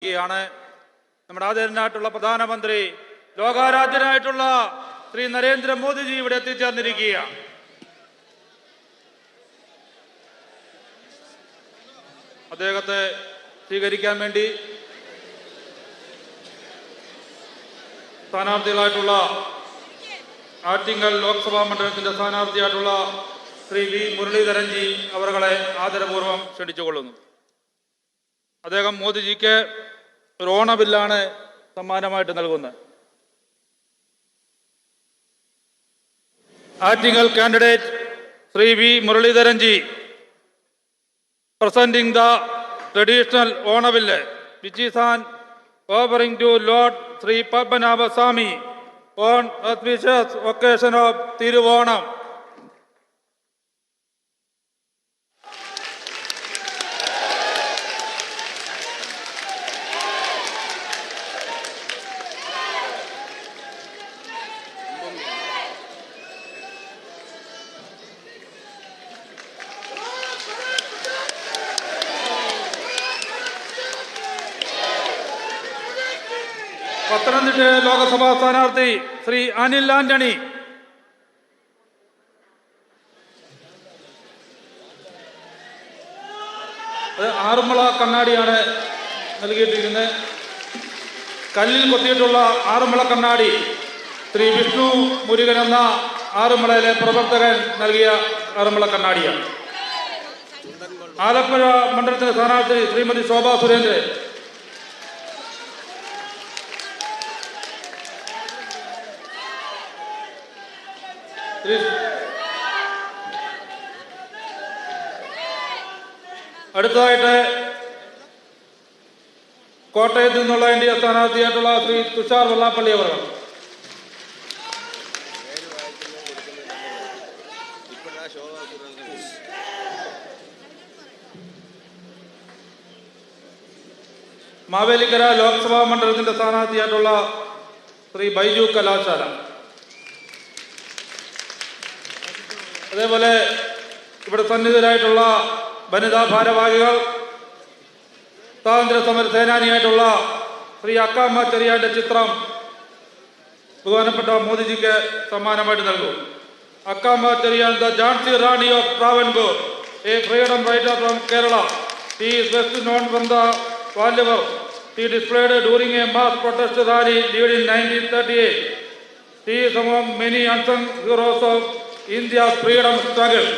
ാണ് നമ്മുടെ ആദരണീയനായിട്ടുള്ള പ്രധാനമന്ത്രി ലോകാരാധ്യനായിട്ടുള്ള ശ്രീ നരേന്ദ്രമോദിജി ഇവിടെ എത്തിച്ചേർന്നിരിക്കുകയാണ്. അദ്ദേഹത്തെ സ്വീകരിക്കാൻ വേണ്ടി സ്ഥാനാർത്ഥികളായിട്ടുള്ള ആറ്റിങ്ങൽ ലോക്സഭാ മണ്ഡലത്തിന്റെ സ്ഥാനാർത്ഥിയായിട്ടുള്ള ശ്രീ വി മുരളീധരൻജി അവരെ ആദരപൂർവ്വം ക്ഷണിച്ചുകൊള്ളുന്നു. അദ്ദേഹം മോദിജിക്ക് ഒരു ഓണബില്ലാണ് സമ്മാനമായിട്ട് നൽകുന്നത്. Attingal candidate Shri V Muraleedharanji presenting the traditional Onabill, which is on offering to Lord Sri Padmanabha Swami on auspicious occasion of Thiruvonam. Pathanamthitta ലോകസഭാ സ്ഥാനാർത്ഥി ശ്രീ അനിൽ ആന്റണി, ആറന്മുള കണ്ണാടിയാണ് നൽകിയിട്ടിരിക്കുന്നത്. കല്ലിൽ കൊത്തിയിട്ടുള്ള ആറന്മുള കണ്ണാടി ശ്രീ വിഷ്ണു മുരുകൻ എന്ന ആറന്മുളയിലെ പ്രവർത്തകൻ നൽകിയ ആറന്മുള കണ്ണാടിയാണ്. ആലപ്പുഴ മണ്ഡലത്തിലെ സ്ഥാനാർത്ഥി ശ്രീമതി ശോഭാ സുരേന്ദ്രൻ, അടുത്തതായിട്ട് കോട്ടയത്ത് നിന്നുള്ള എൻഡിഎ സ്ഥാനാർത്ഥിയായിട്ടുള്ള ശ്രീ തുഷാർ വെള്ളാപ്പള്ളി അവർ. മാവേലിക്കര ലോക്സഭാ മണ്ഡലത്തിന്റെ സ്ഥാനാർത്ഥിയായിട്ടുള്ള ശ്രീ ബൈജു കലാശാല. അതേപോലെ ഇവിടെ സന്നിഹിതരായിട്ടുള്ള വനിതാ ഭാരവാഹികൾ, സ്വാതന്ത്ര്യ സമര സേനാനിയായിട്ടുള്ള ശ്രീ അക്കാമ്മ ചെറിയാന്റെ ചിത്രം ബഹുമാനപ്പെട്ട മോദിജിക്ക് സമ്മാനമായിട്ട് നൽകും. Akkamma Cheriyan, the Jhansi Rani of Travancore, a freedom writer from Kerala. She is best known from the valor she displayed during a mass protest rally led in 1938. She is among many unsung heroes of India's freedom struggle.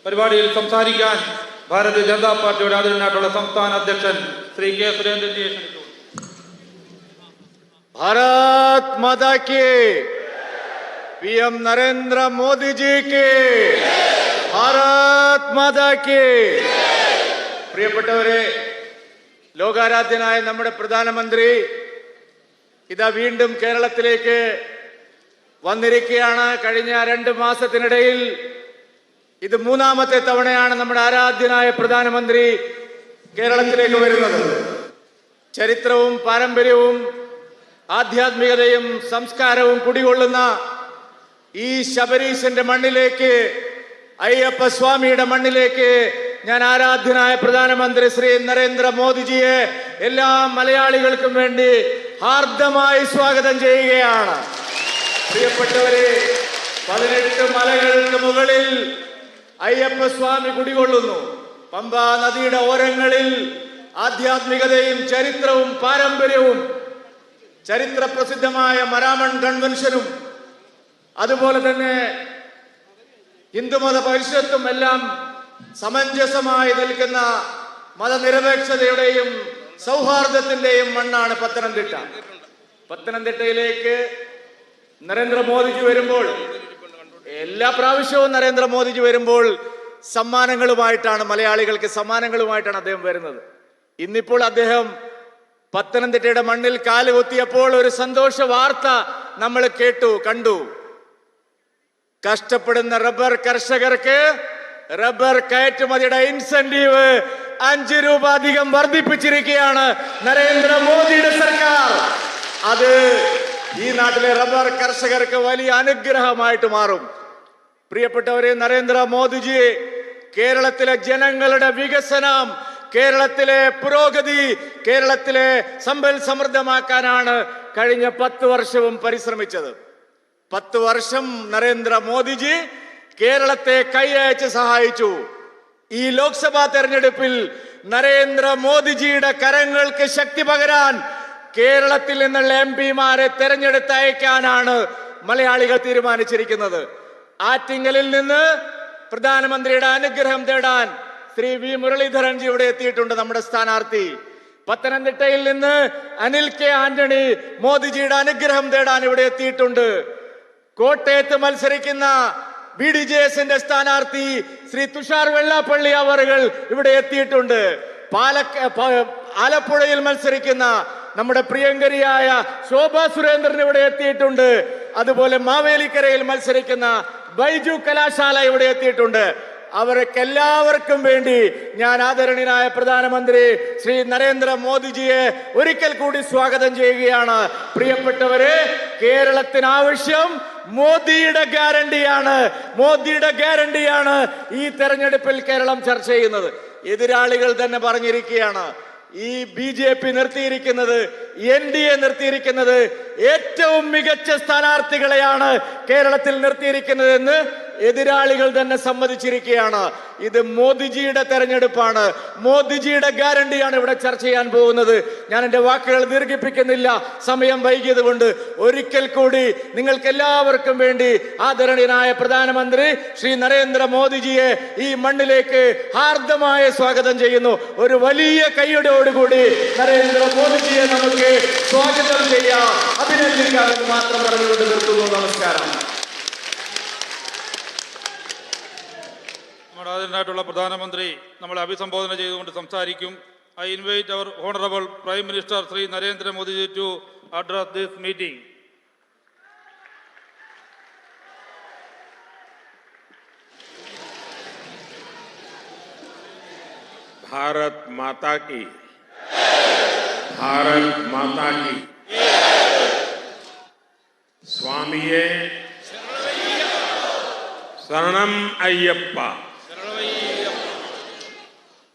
പരിപാടിയിൽ സംസാരിക്കാൻ ഭാരതീയ ജനതാ പാർട്ടിയുടെ ആദരണീയനായിട്ടുള്ള സംസ്ഥാന അധ്യക്ഷൻ Shri K സുരേന്ദ്രൻജിയെ ക്ഷണിച്ചു. भारत माता की, PM Narendra Modi ji की, भारत माता की. പ്രിയപ്പെട്ടവരെ, ലോകാരാധ്യനായ നമ്മുടെ പ്രധാനമന്ത്രി ഇതാ വീണ്ടും കേരളത്തിലേക്ക് വന്നിരിക്കുകയാണ്. കഴിഞ്ഞ 2 മാസത്തിനിടയിൽ ഇത് 3ാമത്തെ തവണയാണ് നമ്മുടെ ആരാധ്യനായ പ്രധാനമന്ത്രി കേരളത്തിലേക്ക് വരുന്നത്. ചരിത്രവും പാരമ്പര്യവും ആധ്യാത്മികതയും സംസ്കാരവും കുടികൊള്ളുന്ന ഈ ശബരീശന്റെ മണ്ണിലേക്ക്, അയ്യപ്പ സ്വാമിയുടെ മണ്ണിലേക്ക് ഞാൻ ആരാധ്യനായ പ്രധാനമന്ത്രി ശ്രീ നരേന്ദ്ര മോദിജിയെ എല്ലാ മലയാളികൾക്കും വേണ്ടി ഹാർദമായി സ്വാഗതം ചെയ്യുകയാണ്. പ്രിയപ്പെട്ടവരെ, 18 മലകൾക്ക് മുകളിൽ അയ്യപ്പ സ്വാമി കുടികൊള്ളുന്നു. പമ്പാ നദിയുടെ ഓരങ്ങളിൽ ആധ്യാത്മികതയും ചരിത്രവും പാരമ്പര്യവും, ചരിത്ര പ്രസിദ്ധമായ മരാമൺ കൺവെൻഷനും അതുപോലെ തന്നെ ഹിന്ദുമത പരിഷത്തും എല്ലാം സമഞ്ജസമായി നിൽക്കുന്ന മതനിരപേക്ഷതയുടെയും സൗഹാർദ്ദത്തിന്റെയും മണ്ണാണ് പത്തനംതിട്ട. പത്തനംതിട്ടയിലേക്ക് നരേന്ദ്രമോദിജി വരുമ്പോൾ, എല്ലാ പ്രാവശ്യവും നരേന്ദ്രമോദിജി വരുമ്പോൾ സമ്മാനങ്ങളുമായിട്ടാണ്, മലയാളികൾക്ക് സമ്മാനങ്ങളുമായിട്ടാണ് അദ്ദേഹം വരുന്നത്. ഇന്നിപ്പോൾ അദ്ദേഹം പത്തനംതിട്ടയുടെ മണ്ണിൽ കാലുകുത്തിയപ്പോൾ ഒരു സന്തോഷ വാർത്ത നമ്മൾ കണ്ടു. കഷ്ടപ്പെടുന്ന റബ്ബർ കർഷകർക്ക് റബ്ബർ കയറ്റുമതിയുടെ ഇൻസെന്റീവ് 5 രൂപ അധികം വർദ്ധിപ്പിച്ചിരിക്കുകയാണ് നരേന്ദ്രമോദിയുടെ സർക്കാർ. അത് ഈ നാട്ടിലെ റബ്ബർ കർഷകർക്ക് വലിയ അനുഗ്രഹമായിട്ട് മാറും. പ്രിയപ്പെട്ടവരെ, നരേന്ദ്രമോദിജി കേരളത്തിലെ ജനങ്ങളുടെ വികസനം, കേരളത്തിലെ പുരോഗതി, കേരളത്തിലെ സമ്പൽ സമൃദ്ധമാക്കാനാണ് കഴിഞ്ഞ 10 വർഷവും പരിശ്രമിച്ചത്. 10 വർഷം നരേന്ദ്രമോദിജി കേരളത്തെ കൈയയച്ച് സഹായിച്ചു. ഈ ലോക്സഭാ തെരഞ്ഞെടുപ്പിൽ നരേന്ദ്രമോദിജിയുടെ കരങ്ങൾക്ക് ശക്തി പകരാൻ കേരളത്തിൽ നിന്നുള്ള MP-മാരെ തെരഞ്ഞെടുത്തയക്കാനാണ് മലയാളികൾ തീരുമാനിച്ചിരിക്കുന്നത്. ആറ്റിങ്ങലിൽ നിന്ന് പ്രധാനമന്ത്രിയുടെ അനുഗ്രഹം തേടാൻ ശ്രീ വി മുരളീധരൻജി ഇവിടെ എത്തിയിട്ടുണ്ട്, നമ്മുടെ സ്ഥാനാർത്ഥി. പത്തനംതിട്ടയിൽ നിന്ന് അനിൽ കെ ആന്റണി മോദിജിയുടെ അനുഗ്രഹം തേടാൻ ഇവിടെ എത്തിയിട്ടുണ്ട്. കോട്ടയത്ത് മത്സരിക്കുന്ന BDJSന്റെ സ്ഥാനാർത്ഥി ശ്രീ തുഷാർ വെള്ളാപ്പള്ളി അവറുകൾ ഇവിടെ എത്തിയിട്ടുണ്ട്. ആലപ്പുഴയിൽ മത്സരിക്കുന്ന നമ്മുടെ പ്രിയങ്കരിയായ ശോഭ സുരേന്ദ്രൻ ഇവിടെ എത്തിയിട്ടുണ്ട്. അതുപോലെ മാവേലിക്കരയിൽ മത്സരിക്കുന്ന ബൈജു കലാശാല ഇവിടെ എത്തിയിട്ടുണ്ട്. അവർക്കെല്ലാവർക്കും വേണ്ടി ഞാൻ ആദരണീയനായ പ്രധാനമന്ത്രി ശ്രീ നരേന്ദ്രമോദിജിയെ ഒരിക്കൽ കൂടി സ്വാഗതം ചെയ്യുകയാണ്. പ്രിയപ്പെട്ടവരെ, കേരളത്തിന് ആവശ്യം മോദിയുടെ ഗ്യാരണ്ടിയാണ്. മോദിയുടെ ഗ്യാരണ്ടിയാണ് ഈ തെരഞ്ഞെടുപ്പിൽ കേരളം ചർച്ച ചെയ്യുന്നത്. എതിരാളികൾ തന്നെ പറഞ്ഞിരിക്കുകയാണ്, ഈ BJP നിർത്തിയിരിക്കുന്നത്, NDA നിർത്തിയിരിക്കുന്നത് ഏറ്റവും മികച്ച സ്ഥാനാർത്ഥികളെയാണ് കേരളത്തിൽ നിർത്തിയിരിക്കുന്നതെന്ന് എതിരാളികൾ തന്നെ സമ്മതിച്ചിരിക്കുകയാണ്. ഇത് മോദിജിയുടെ തെരഞ്ഞെടുപ്പാണ്, മോദിജിയുടെ ഗ്യാരണ്ടിയാണ് ഇവിടെ ചർച്ച ചെയ്യാൻ പോകുന്നത്. ഞാൻ എൻ്റെ വാക്കുകൾ ദീർഘിപ്പിക്കുന്നില്ല, സമയം വൈകിയത് കൊണ്ട്. ഒരിക്കൽ കൂടി നിങ്ങൾക്ക് എല്ലാവർക്കും വേണ്ടി ആദരണീയനായ പ്രധാനമന്ത്രി ശ്രീ നരേന്ദ്രമോദിജിയെ ഈ മണ്ണിലേക്ക് ഹാർദമായ സ്വാഗതം ചെയ്യുന്നു. ഒരു വലിയ കൈയോടുകൂടി നരേന്ദ്രമോദിജിയെ നമുക്ക് സ്വാഗതം ചെയ്യാം, അഭിനന്ദിക്കാമെന്ന് മാത്രം പറഞ്ഞുകൊണ്ട് നിർത്തുന്നു. നമസ്കാരം. നമ്മുടെ ആദരണീയനായിട്ടുള്ള പ്രധാനമന്ത്രി നമ്മളെ അഭിസംബോധന ചെയ്തുകൊണ്ട് സംസാരിക്കും. I invite our Honorable Prime Minister Sri Narendra Modi ji to address this meeting. Bharat माता की, भारत माता की। स्वामिये शरणम अय्यप्पा,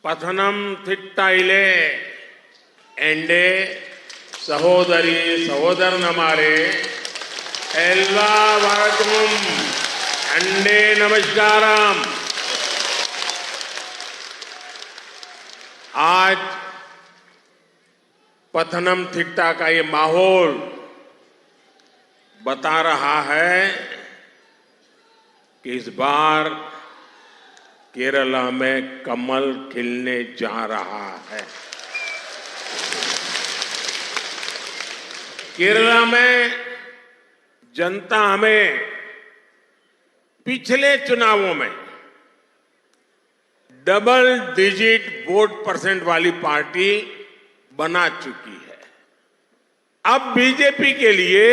पथनम थिट्टाइले एंडे सहोदरी सहोदरनमारे एल्वा वरकम अंडे नमस्कारम। आज पथनम थिट्टा का ये माहौल बता रहा है कि इस बार केरला में कमल खिलने जा रहा है। केरला में जनता हमें पिछले चुनावों में डबल डिजिट वोट परसेंट वाली पार्टी बना चुकी है। अब बीजेपी के लिए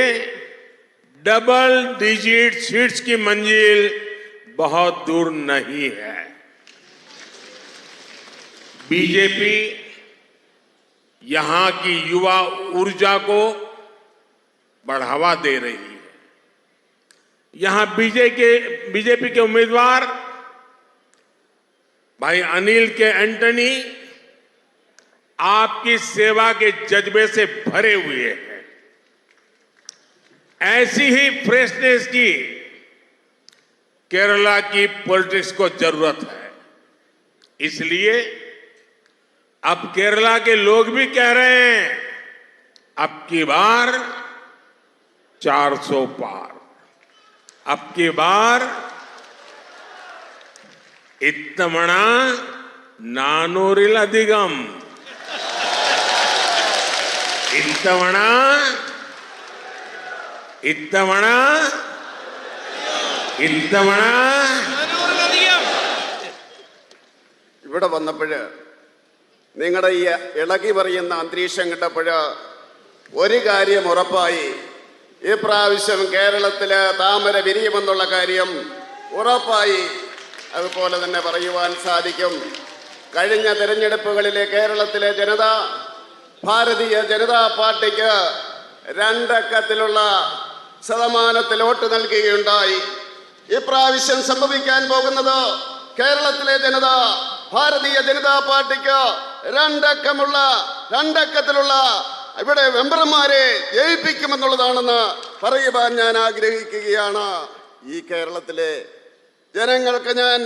डबल डिजिट सीट्स की मंजिल बहुत दूर नहीं है। बीजेपी यहां की युवा ऊर्जा को बढ़ावा दे रही है। यहां बीजेपी के उम्मीदवार भाई अनिल के एंटनी आपकी सेवा के जज्बे से भरे हुए हैं। ऐसी ही फ्रेशनेस की केरला की पॉलिटिक्स को जरूरत है। इसलिए अब केरला के लोग भी कह रहे हैं अब की बार 400 पार, अब की बार इत्तमणा नानूरिल अधिगम, इत्तमणा इत्तमणा इत्तमणा। ഇവിടെ വന്നപ്പോൾ നിങ്ങളുടെ ഈ ഇളകി പറയുന്ന അന്തരീക്ഷം കണ്ടപ്പോൾ ഒരു കാര്യം ഉറപ്പായി, ഈ പ്രാവശ്യം കേരളത്തില് താമര വിരിയുമെന്നുള്ള കാര്യം ഉറപ്പായി. അതുപോലെ തന്നെ പറയുവാൻ സാധിക്കും, കഴിഞ്ഞ തെരഞ്ഞെടുപ്പുകളിലെ കേരളത്തിലെ ജനത ഭാരതീയ ജനതാ പാർട്ടിക്ക് 2 അക്കത്തിലുള്ള ശതമാനത്തിൽ വോട്ട് നൽകുകയുണ്ടായി. ഇപ്രാവശ്യം സംഭവിക്കാൻ പോകുന്നത് കേരളത്തിലെ ജനത ഭാരതീയ ജനതാ പാർട്ടിക്ക് രണ്ടക്കത്തിലുള്ള ഇവിടെ മെമ്പർമാരെ ജയിപ്പിക്കുമെന്നുള്ളതാണെന്ന് പറയുവാൻ ഞാൻ ആഗ്രഹിക്കുകയാണ്. ഈ കേരളത്തിലെ ജനങ്ങൾക്ക് ഞാൻ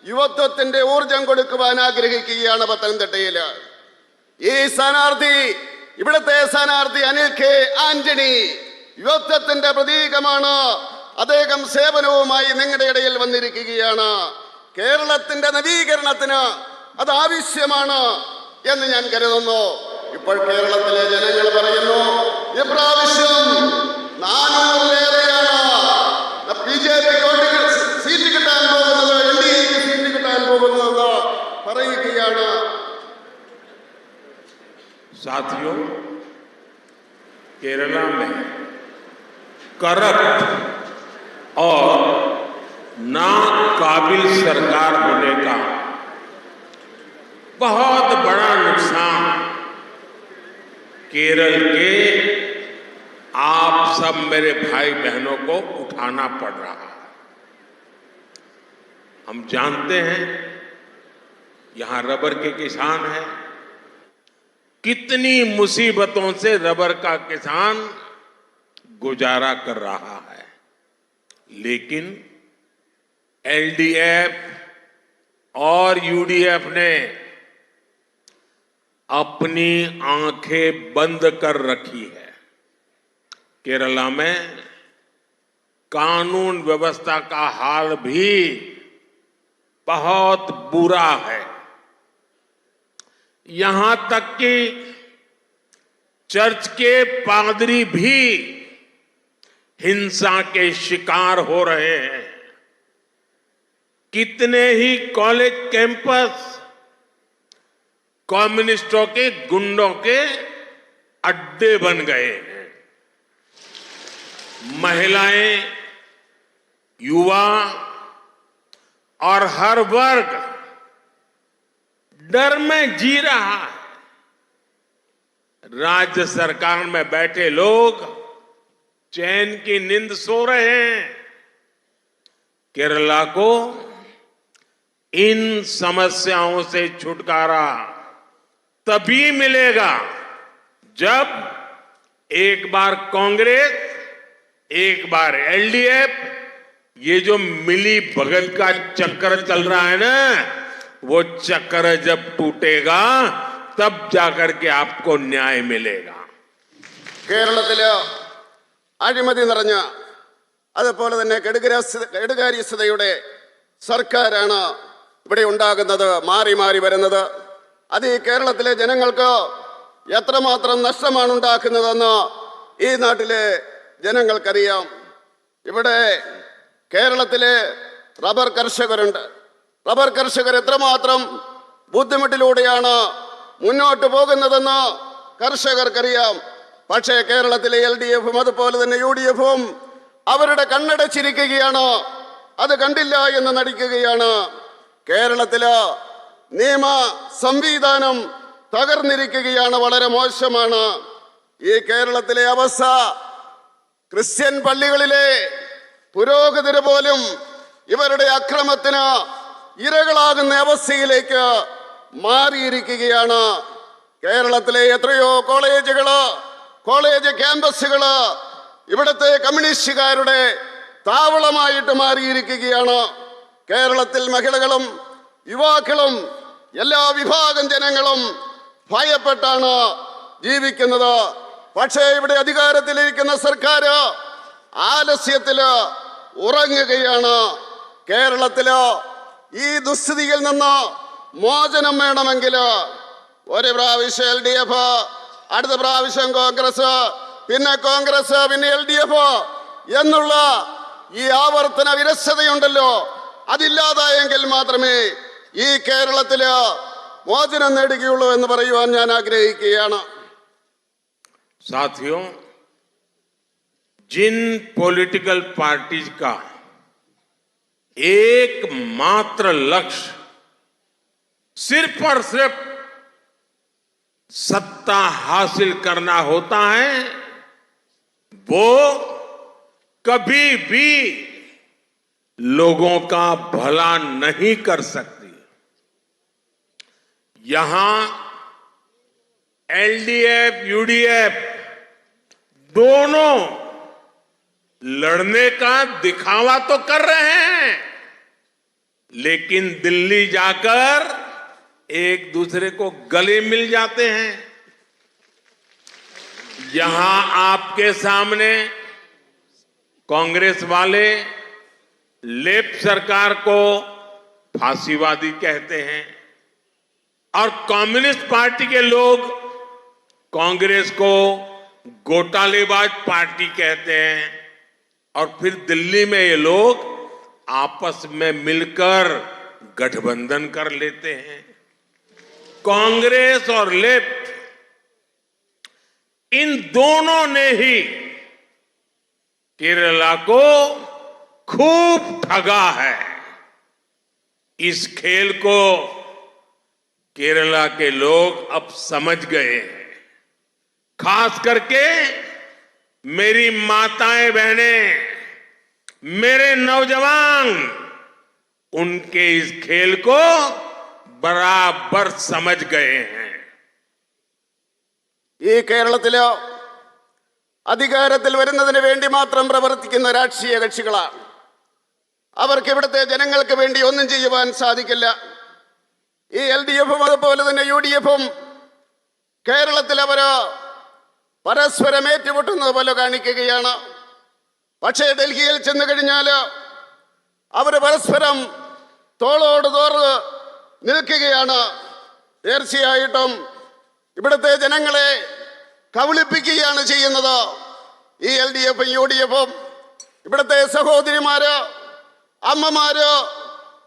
യുവത്വത്തിന്റെ ഊർജം കൊടുക്കുവാൻ ആഗ്രഹിക്കുകയാണ്. പത്തനംതിട്ടയില് ഈ സ്ഥാനാർത്ഥി, ഇവിടുത്തെ സ്ഥാനാർത്ഥി അനിൽ കെ ആന്റണി യുവത്വത്തിന്റെ പ്രതീകമാണ്. അദ്ദേഹം സേവനവുമായി നിങ്ങളുടെ ഇടയിൽ വന്നിരിക്കുകയാണ്. കേരളത്തിന്റെ നവീകരണത്തിന് അത് ആവശ്യമാണ് എന്ന് ഞാൻ കരുതുന്നു. ഇപ്പോൾ കേരളത്തിലെ ജനങ്ങൾ പറയുന്നു, ഇപ്രാവശ്യം 400-ലേറെയാണ് BJP സീറ്റ് കിട്ടാൻ പോകുന്നത്, NDAക്ക് സീറ്റ് കിട്ടാൻ പോകുന്നതെന്ന് പറയുകയാണ്. साथियों, केरला में करप्ट और नाकाबिल सरकार होने का बहुत बड़ा नुकसान केरल के आप सब मेरे भाई बहनों को उठाना पड़ रहा है. हम जानते हैं यहां रबर के किसान हैं. कितनी मुसीबतों से रबर का किसान गुजारा कर रहा है, लेकिन LDF और UDF ने अपनी आंखें बंद कर रखी है. केरला में कानून व्यवस्था का हाल भी बहुत बुरा है. यहां तक कि चर्च के पादरी भी हिंसा के शिकार हो रहे हैं. कितने ही कॉलेज कैंपस कम्युनिस्टों के गुंडों के अड्डे बन गए हैं. महिलाएं, युवा और हर वर्ग डर में जी रहा है. राज्य सरकार में बैठे लोग चैन की नींद सो रहे हैं. केरला को इन समस्याओं से छुटकारा तभी मिलेगा जब एक बार कांग्रेस, एक बार LDF, ये जो मिली भगत का चक्कर चल रहा है ना, वो चक्कर जब टूटेगा तब जाकर के आपको न्याय मिलेगा. കേരളത്തില് അഴിമതി നിറഞ്ഞ അതുപോലെ തന്നെ കെടുകാര്യസ്ഥതയുടെ സർക്കാരാണ് ഇവിടെ ഉണ്ടാകുന്നത്, മാറി മാറി വരുന്നത്. അത് ഈ കേരളത്തിലെ ജനങ്ങൾക്ക് എത്രമാത്രം നഷ്ടമാണ് ഉണ്ടാക്കുന്നതെന്ന് ഈ നാട്ടിലെ ജനങ്ങൾക്കറിയാം. ഇവിടെ കേരളത്തിലെ റബ്ബർ കർഷകരുണ്ട്. റബ്ബർ കർഷകർ എത്രമാത്രം ബുദ്ധിമുട്ടിലൂടെയാണ് മുന്നോട്ട് പോകുന്നതെന്ന് കർഷകർക്കറിയാം. പക്ഷേ കേരളത്തിലെ LDFും അതുപോലെ തന്നെ UDFും അവരുടെ കണ്ണടച്ചിരിക്കുകയാണ്, അത് കണ്ടില്ല എന്ന് നടിക്കുകയാണ്. കേരളത്തില് നിയമ സംവിധാനം തകർന്നിരിക്കുകയാണ്, വളരെ മോശമാണ്. ഈ കേരളത്തിലെ അവസ്ഥ ക്രിസ്ത്യൻ പള്ളികളിലെ പുരോഹിതര് പോലും ഇവരുടെ അക്രമത്തിന് ഇരകളാകുന്ന അവസ്ഥയിലേക്ക് മാറിയിരിക്കുകയാണ്. കേരളത്തിലെ എത്രയോ കോളേജ് ക്യാമ്പസുകള് ഇവിടുത്തെ കമ്മ്യൂണിസ്റ്റുകാരുടെ താവളമായിട്ട് മാറിയിരിക്കുകയാണ്. കേരളത്തിൽ മഹിളകളും യുവാക്കളും എല്ലാ വിഭാഗം ജനങ്ങളും ഭയപ്പെട്ടാണ് ജീവിക്കുന്നത്. പക്ഷേ ഇവിടെ അധികാരത്തിലിരിക്കുന്ന സർക്കാർ ആലസ്യത്തില് ഉറങ്ങുകയാണ്. കേരളത്തില് ഈ ദുസ്ഥിതിയിൽ നിന്ന് മോചനം വേണമെങ്കിൽ ഒരു പ്രാവശ്യം LDF, അടുത്ത പ്രാവശ്യം കോൺഗ്രസ്, പിന്നെ കോൺഗ്രസ്, പിന്നെ LDF എന്നുള്ള ഈ ആവർത്തന വിരസതയുണ്ടല്ലോ, അതില്ലാതായെങ്കിൽ മാത്രമേ ഈ കേരളത്തില് മോചനം നേടുകയുള്ളൂ എന്ന് പറയുവാൻ ഞാൻ ആഗ്രഹിക്കുകയാണ്. साथियों, जिन पॉलिटिकल पार्टीज का एकमात्र लक्ष्य सिर्फ और सिर्फ सत्ता हासिल करना होता है, वो कभी भी लोगों का भला नहीं कर सकती। यहां एलडीएफ, यूडीएफ दोनों लड़ने का दिखावा तो कर रहे हैं, लेकिन दिल्ली जाकर एक दूसरे को गले मिल जाते हैं। यहां आपके सामने कांग्रेस वाले लेफ्ट सरकार को फांसीवादी कहते हैं और कम्युनिस्ट पार्टी के लोग कांग्रेस को घोटालेबाज पार्टी कहते हैं, और फिर दिल्ली में ये लोग आपस में मिलकर गठबंधन कर लेते हैं। कांग्रेस और लेफ्ट इन दोनों ने ही केरला को खूब ठगा है। इस खेल को केरला के लोग अब समझ गए हैं। खास करके मेरी माताएं बहनें, मेरे नौजवान उनके इस खेल को बराबर समझ गए हैं। ഈ കേരളത്തില് അധികാരത്തിൽ വരുന്നതിന് വേണ്ടി മാത്രം പ്രവർത്തിക്കുന്ന രാഷ്ട്രീയ കക്ഷികളാണ്. അവർക്ക് ഇവിടുത്തെ ജനങ്ങൾക്ക് വേണ്ടി ഒന്നും ചെയ്യുവാൻ സാധിക്കില്ല. ഈ LDFും അതുപോലെ തന്നെ UDFും കേരളത്തിൽ അവര് പരസ്പരം ഏറ്റുമുട്ടുന്നത് പോലെ കാണിക്കുകയാണ്. പക്ഷേ ഡൽഹിയിൽ ചെന്ന് കഴിഞ്ഞാൽ അവർ പരസ്പരം തോളോട് തോറ് നിൽക്കുകയാണ്. തീർച്ചയായിട്ടും ഇവിടുത്തെ ജനങ്ങളെ കബളിപ്പിക്കുകയാണ് ചെയ്യുന്നത് ഈ LDFും UDFും. ഇവിടുത്തെ സഹോദരിമാര്, അമ്മമാര്,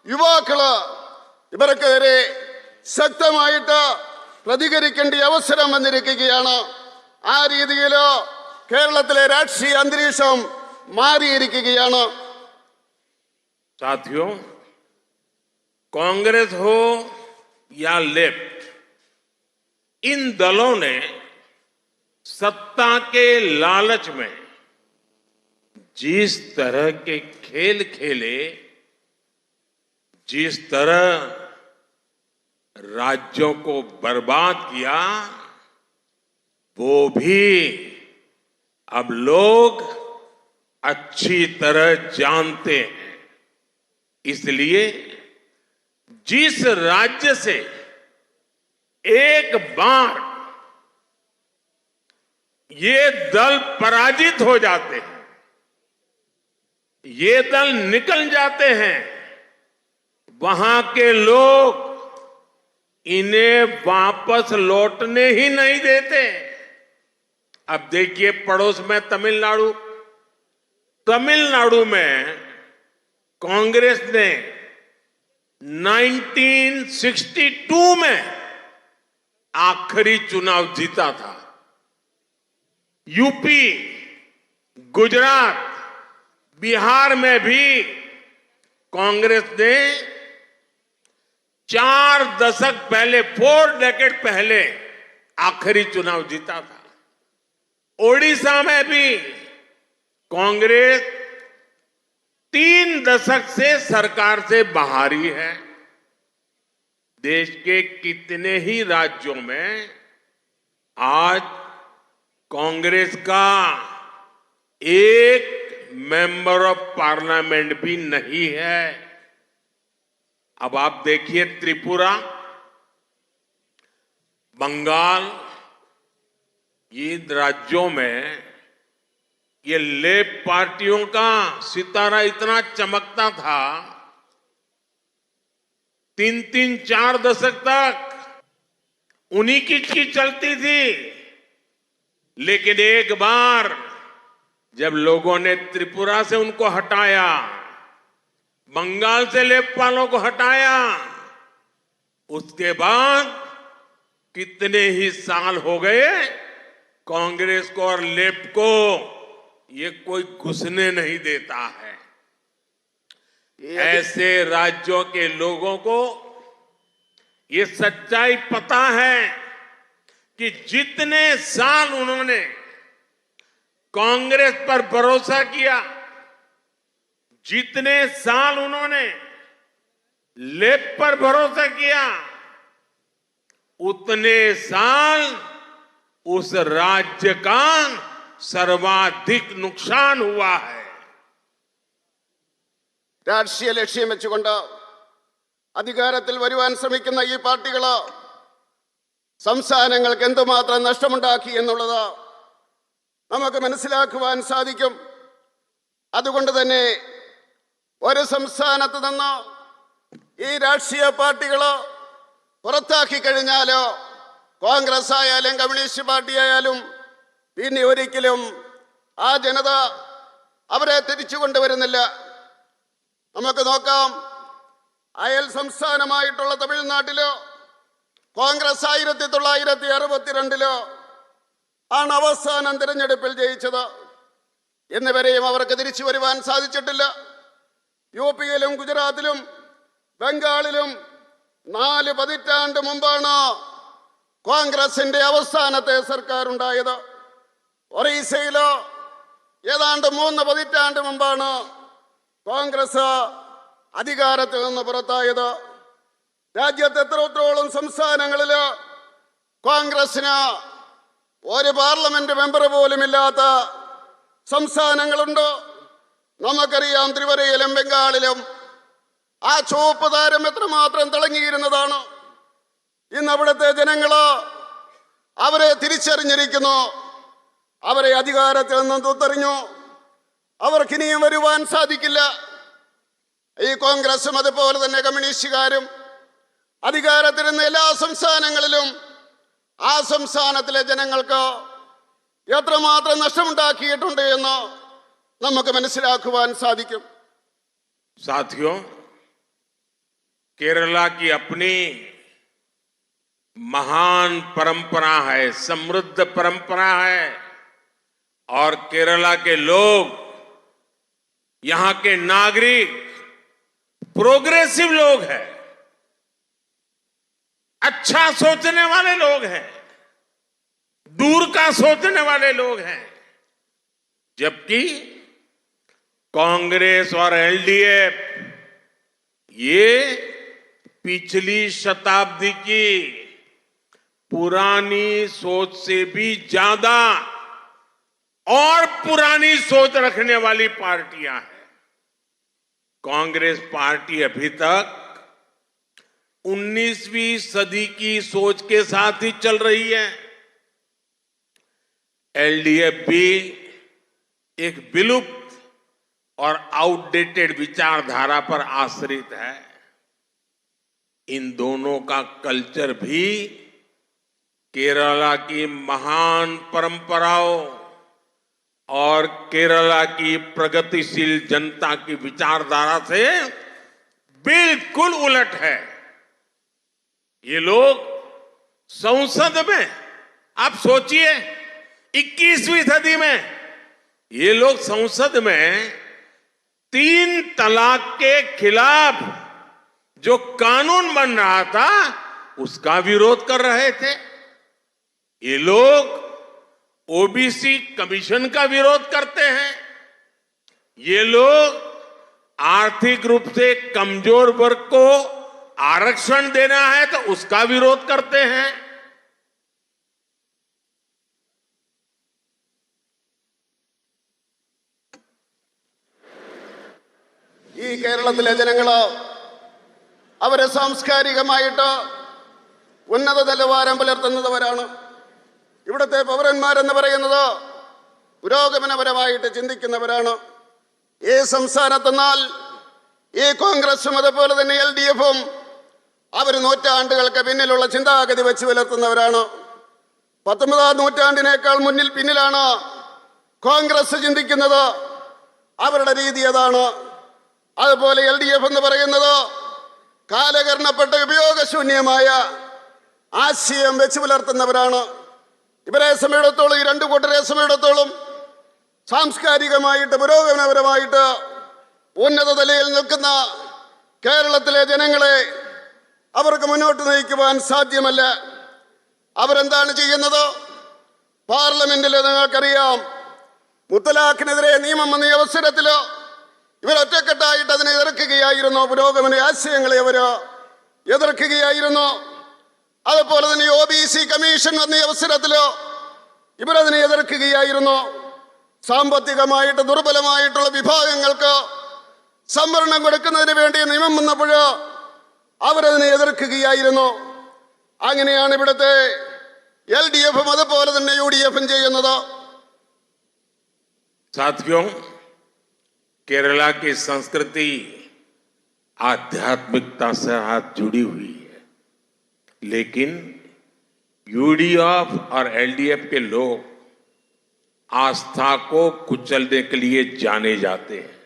യുവാക്കള് ഇവർക്കെതിരെ ശക്തമായിട്ട് പ്രതികരിക്കേണ്ട അവസരം വന്നിരിക്കുകയാണ്. ആ രീതിയിൽ കേരളത്തിലെ രാഷ്ട്രീയ അന്തരീക്ഷം മാറിയിരിക്കുകയാണ്. साथियों, कांग्रेस हो या लेफ्ट, इन दलों ने सत्ता के लालच में जिस तरह के खेल खेले, जिस तरह राज्यों को बर्बाद किया, वो भी अब लोग अच्छी तरह जानते हैं। इसलिए जिस राज्य से एक बार ये दल पराजित हो जाते हैं, ये दल निकल जाते हैं, वहां के लोग इन्हें वापस लौटने ही नहीं देते। अब देखिए पड़ोस में तमिलनाडु में कांग्रेस ने 1962 में आखिरी चुनाव जीता था। यूपी, गुजरात, बिहार में भी कांग्रेस ने 4 दशक पहले, 4 डेकेड पहले आखिरी चुनाव जीता था। ओडिशा में भी कांग्रेस 3 दशक से सरकार से बाहर ही है। देश के कितने ही राज्यों में आज कांग्रेस का एक मेंबर ऑफ पार्लियामेंट भी नहीं है। अब आप देखिए त्रिपुरा, बंगाल, ये राज्यों में ये लेफ्ट पार्टियों का सितारा इतना चमकता था, 3-3, 4 दशक तक उन्हीं की चलती थी। लेकिन एक बार जब लोगों ने त्रिपुरा से उनको हटाया, बंगाल से लेफ्ट वालों को हटाया, उसके बाद कितने ही साल हो गए कांग्रेस को और लेफ्ट को ये कोई घुसने नहीं देता है। ऐसे राज्यों के लोगों को ये सच्चाई पता है कि जितने साल उन्होंने कांग्रेस पर भरोसा किया, जितने साल उन्होंने लेप पर भरोसा किया, उतने साल उस राज्य का सर्वाधिक नुकसान हुआ है। രാഷ്ട്രീയ ലക്ഷ്യം വെച്ചുകൊണ്ട് അധികാരത്തിൽ വരുവാൻ ശ്രമിക്കുന്ന ഈ പാർട്ടികൾ സംസ്ഥാനങ്ങൾക്ക് എന്തുമാത്രം നഷ്ടമുണ്ടാക്കി എന്നുള്ളത് നമുക്ക് മനസ്സിലാക്കുവാൻ സാധിക്കും. അതുകൊണ്ട് തന്നെ ഒരു സംസ്ഥാനത്ത് നിന്ന് ഈ രാഷ്ട്രീയ പാർട്ടികൾ പുറത്താക്കി കഴിഞ്ഞാലോ കോൺഗ്രസ് ആയാലും കമ്മ്യൂണിസ്റ്റ് പാർട്ടി ആയാലും പിന്നെ ഒരിക്കലും ആ ജനത അവരെ തിരിച്ചു കൊണ്ടുവരുന്നില്ല. നമുക്ക് നോക്കാം, അയൽ സംസ്ഥാനമായിട്ടുള്ള തമിഴ്നാട്ടിലോ കോൺഗ്രസ് 1962 ആണ് അവസാനം തിരഞ്ഞെടുപ്പിൽ ജയിച്ചത്. എന്നിവരെയും അവർക്ക് തിരിച്ചു വരുവാൻ സാധിച്ചിട്ടില്ല. യുപിയിലും ഗുജറാത്തിലും ബംഗാളിലും 4 പതിറ്റാണ്ട് മുമ്പാണ് കോൺഗ്രസിന്റെ അവസാനത്തെ സർക്കാർ ഉണ്ടായത്. ഒറീസയിലോ ഏതാണ്ട് 3 പതിറ്റാണ്ട് മുമ്പാണ് കോൺഗ്രസ് അധികാരത്തിൽ നിന്ന് പുറത്തായത്. രാജ്യത്ത് എത്രത്തോളം സംസ്ഥാനങ്ങളിൽ കോൺഗ്രസിന് ഒരു പാർലമെന്റ് മെമ്പർ പോലും ഇല്ലാത്ത സംസ്ഥാനങ്ങളുണ്ട്. നമുക്കറിയാം, ത്രിപുരയിലും ബംഗാളിലും ആ ചുവപ്പ് താരം എത്രമാത്രം തിളങ്ങിയിരുന്നതാണ്. ഇന്ന് അവിടുത്തെ ജനങ്ങള് അവരെ തിരിച്ചറിഞ്ഞിരിക്കുന്നു. അവരെ അധികാരത്തിൽ നിന്നും തുത്തെറിഞ്ഞു. അവർക്കിനിയും വരുവാൻ സാധിക്കില്ല. ഈ കോൺഗ്രസും അതുപോലെ തന്നെ കമ്മ്യൂണിസ്റ്റുകാരും അധികാരത്തിരുന്ന എല്ലാ സംസ്ഥാനങ്ങളിലും ആ സംസ്ഥാനത്തിലെ ജനങ്ങൾക്ക് എത്രമാത്രം നഷ്ടമുണ്ടാക്കിയിട്ടുണ്ട് എന്ന് നമുക്ക് മനസ്സിലാക്കുവാൻ സാധിക്കും. साथियों, केरला की अपनी महान परंपरा है, समृद्ध परंपरा है, और केरला के लोग, यहां के नागरिक प्रोग्रेसिव लोग हैं, अच्छा सोचने वाले लोग हैं, दूर का सोचने वाले लोग हैं। जबकि कांग्रेस और एलडीएफ ये पिछली शताब्दी की पुरानी सोच से भी ज्यादा और पुरानी सोच रखने वाली पार्टियां हैं। कांग्रेस पार्टी अभी तक 19वीं सदी की सोच के साथ ही चल रही है। एलडीएफ भी एक विलुप्त और आउटडेटेड विचारधारा पर आश्रित है। इन दोनों का कल्चर भी केरला की महान परंपराओं और केरला की प्रगतिशील जनता की विचारधारा से बिल्कुल उलट है। ये लोग संसद में, आप सोचिए, 21वीं सदी में ये लोग संसद में 3 तलाक के खिलाफ जो कानून बन रहा था उसका विरोध कर रहे थे। ये लोग ओबीसी कमीशन का विरोध करते हैं। ये लोग आर्थिक रूप से कमजोर वर्ग को आरक्षण देना है तो उसका विरोध करते हैं। ഈ കേരളത്തിലെ ജനങ്ങള് അവരെ സാംസ്കാരികമായിട്ട് ഉന്നത നിലവാരം പുലർത്തുന്നവരാണ്. ഇവിടുത്തെ പൗരന്മാരെന്ന് പറയുന്നത് പുരോഗമനപരമായിട്ട് ചിന്തിക്കുന്നവരാണ്. ഈ സംസ്ഥാനത്തെന്നാൽ ഈ കോൺഗ്രസും അതുപോലെ തന്നെ എൽഡിഎഫും അവർ നൂറ്റാണ്ടുകൾക്ക് പിന്നിലുള്ള ചിന്താഗതി വെച്ച് പുലർത്തുന്നവരാണ്. 19ാം നൂറ്റാണ്ടിനേക്കാൾ പിന്നിലാണ് കോൺഗ്രസ് ചിന്തിക്കുന്നത്. അവരുടെ രീതി അതാണ്. അതുപോലെ എൽഡിഎഫ് എന്ന് പറയുന്നത് കാലകരണപ്പെട്ട ഉപയോഗശൂന്യമായ ആശയം വെച്ച് പുലർത്തുന്നവരാണ്. ഇവരെ സമയത്തോളം, ഈ 2 കൂട്ടരെ സമയത്തോളം സാംസ്കാരികമായിട്ട് പുരോഗമനപരമായിട്ട് ഉന്നത നിലയിൽ നിൽക്കുന്ന കേരളത്തിലെ ജനങ്ങളെ അവർക്ക് മുന്നോട്ട് നയിക്കുവാൻ സാധ്യമല്ല. അവരെന്താണ് ചെയ്യുന്നത്? പാർലമെന്റിൽ നിങ്ങൾക്കറിയാം, മുത്തലാഖിനെതിരെ നിയമം വന്ന അവസരത്തിൽ ഇവരൊറ്റക്കെട്ടായിട്ട് അതിനെ എതിർക്കുകയായിരുന്നു. പുരോഗമന ആശയങ്ങളെ അവർ എതിർക്കുകയായിരുന്നു. അതുപോലെ തന്നെ OBC കമ്മീഷൻ വന്ന അവസരത്തിലോ ഇവരതിനെ എതിർക്കുകയായിരുന്നു. സാമ്പത്തികമായിട്ട് ദുർബലമായിട്ടുള്ള വിഭാഗങ്ങൾക്ക് സംവരണം കൊടുക്കുന്നതിന് വേണ്ടി നിയമം വന്നപ്പോൾ അവരതിനെ എതിർക്കുകയായിരുന്നു. അങ്ങനെയാണ് ഇവിടുത്തെ LDFും അതുപോലെ തന്നെ UDFും ചെയ്യുന്നത്. साथियों, केरला की संस्कृति आध्यात्मिकता से हाथ जुड़ी हुई है, लेकिन UDF और LDF के लोग आस्था को कुचलने के लिए जाने जाते हैं.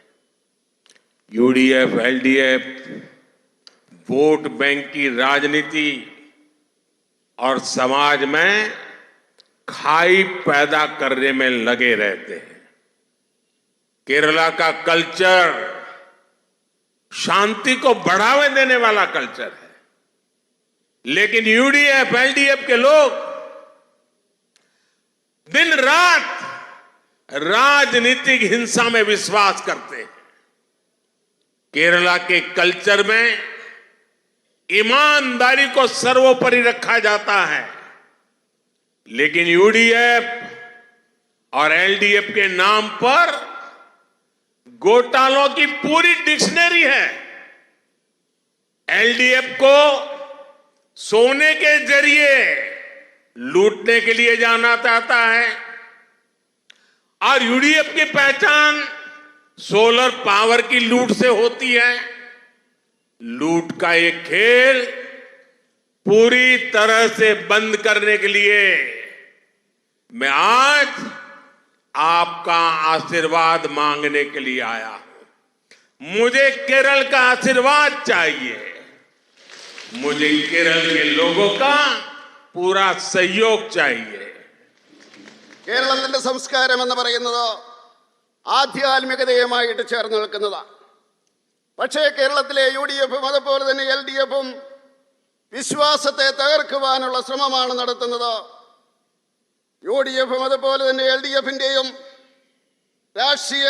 UDF, LDF वोट बैंक की राजनीति और समाज में खाई पैदा करने में लगे रहते हैं. केरला का कल्चर शांति को बढ़ावा देने वाला कल्चर है, लेकिन UDF, LDF के लोग दिन रात राजनीतिक हिंसा में विश्वास करते हैं. केरला के कल्चर में ईमानदारी को सर्वोपरि रखा जाता है, लेकिन UDF और LDF के नाम पर घोटालों की पूरी डिक्शनरी है. LDF को सोने के जरिए लूटने के लिए जाना चाहता है और UDF की पहचान सोलर पावर की लूट से होती है. लूट का ये खेल पूरी तरह से बंद करने के लिए मैं आज आपका आशीर्वाद मांगने के लिए आया हूं. मुझे केरल का आशीर्वाद चाहिए. मुझे केरल के लोगों का पूरा सहयोग चाहिए. കേരളത്തിന്റെ സംസ്കാരം എന്ന് പറയുന്നത് ആധ്യാത്മികതയുമായിട്ട് ചേർന്ന് നിൽക്കുന്നതാണ്. പക്ഷേ കേരളത്തിലെ UDFും അതുപോലെ തന്നെ LDFും വിശ്വാസത്തെ തകർക്കുവാനുള്ള ശ്രമമാണ് നടത്തുന്നത്. UDFും അതുപോലെ തന്നെ LDFിന്റെയും രാഷ്ട്രീയ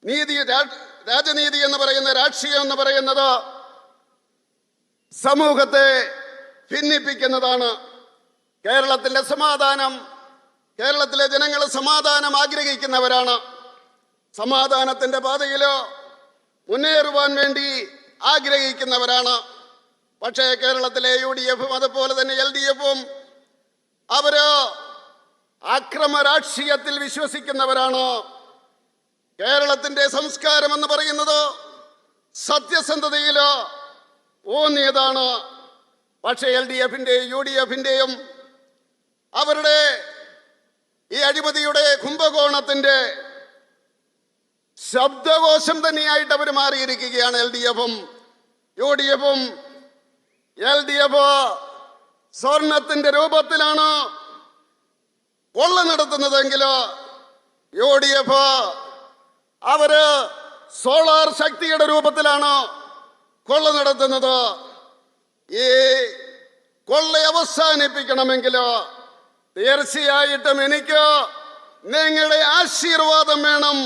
നീതി, രാജനീതി എന്ന് പറയുന്ന രാഷ്ട്രീയം എന്ന് പറയുന്നത് സമൂഹത്തെ ഭിന്നിപ്പിക്കുന്നതാണ്. കേരളത്തിലെ ജനങ്ങൾ സമാധാനം ആഗ്രഹിക്കുന്നവരാണ്. സമാധാനത്തിന്റെ പാതയിൽ മുന്നേറുവാൻ വേണ്ടി ആഗ്രഹിക്കുന്നവരാണ്. പക്ഷേ കേരളത്തിലെ UDFും അതുപോലെ തന്നെ LDFും അവര് അക്രമ രാഷ്ട്രീയത്തിൽ വിശ്വസിക്കുന്നവരാണ്. കേരളത്തിന്റെ സംസ്കാരം എന്ന് പറയുന്നത് സത്യസന്ധതയിൽ ഊന്നിയതാണ്. പക്ഷേ LDFിന്റെയും UDFിന്റെയും അവരുടെ ഈ അഴിമതിയുടെ കുംഭകോണത്തിന്റെ ശബ്ദകോശം തന്നെയായിട്ട് അവർ മാറിയിരിക്കുകയാണ്. LDFും UDFും. LDF സ്വർണത്തിന്റെ രൂപത്തിലാണ് കൊള്ള നടത്തുന്നതെങ്കിൽ UDF അവര് സോളാർ ശക്തിയുടെ രൂപത്തിലാണ് കൊള്ള നടത്തുന്നത്. ഈ കൊള്ള അവസാനിപ്പിക്കണമെങ്കിൽ തീർച്ചയായിട്ടും എനിക്ക് നിങ്ങളുടെ ആശീർവാദം വേണം.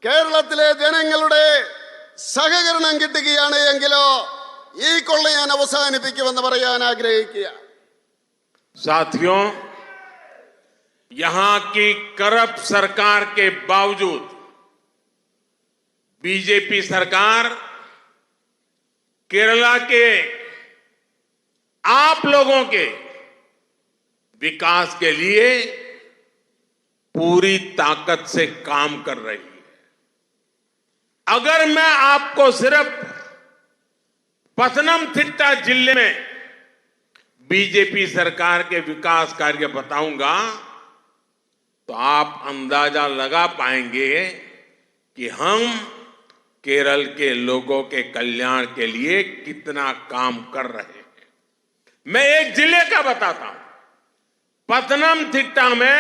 കേരളത്തിലെ ജനങ്ങളുടെ സഹകരണം കിട്ടുകയാണ് എങ്കിലോ ഈ കൊള്ള ഞാൻ അവസാനിപ്പിക്കുമെന്ന് പറയാൻ ആഗ്രഹിക്കുക. साथियों, यहां की करप्ट सरकार के बावजूद बीजेपी सरकार केरला के आप लोगों के विकास के लिए पूरी ताकत से काम कर रही है. अगर मैं आपको सिर्फ पथनमथिट्टा जिले में बीजेपी सरकार के विकास कार्य बताऊंगा तो आप अंदाजा लगा पाएंगे कि हम केरल के लोगों के कल्याण के लिए कितना काम कर रहे हैं. मैं एक जिले का बताता हूं. पथनमथिट्टा में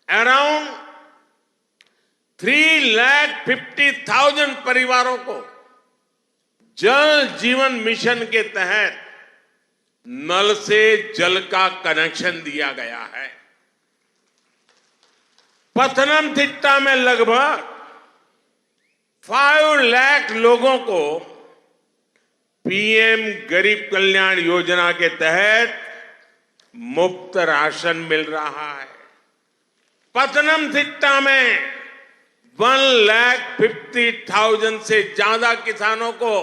अराउंड 3,50,000 परिवारों को जल जीवन मिशन के तहत नल से जल का कनेक्शन दिया गया है. पथनमथिट्टा में लगभग 5 लाख लोगों को पीएम गरीब कल्याण योजना के तहत मुफ्त राशन मिल रहा है। पतनमथिट्टा में 1,50,000 से ज्यादा किसानों को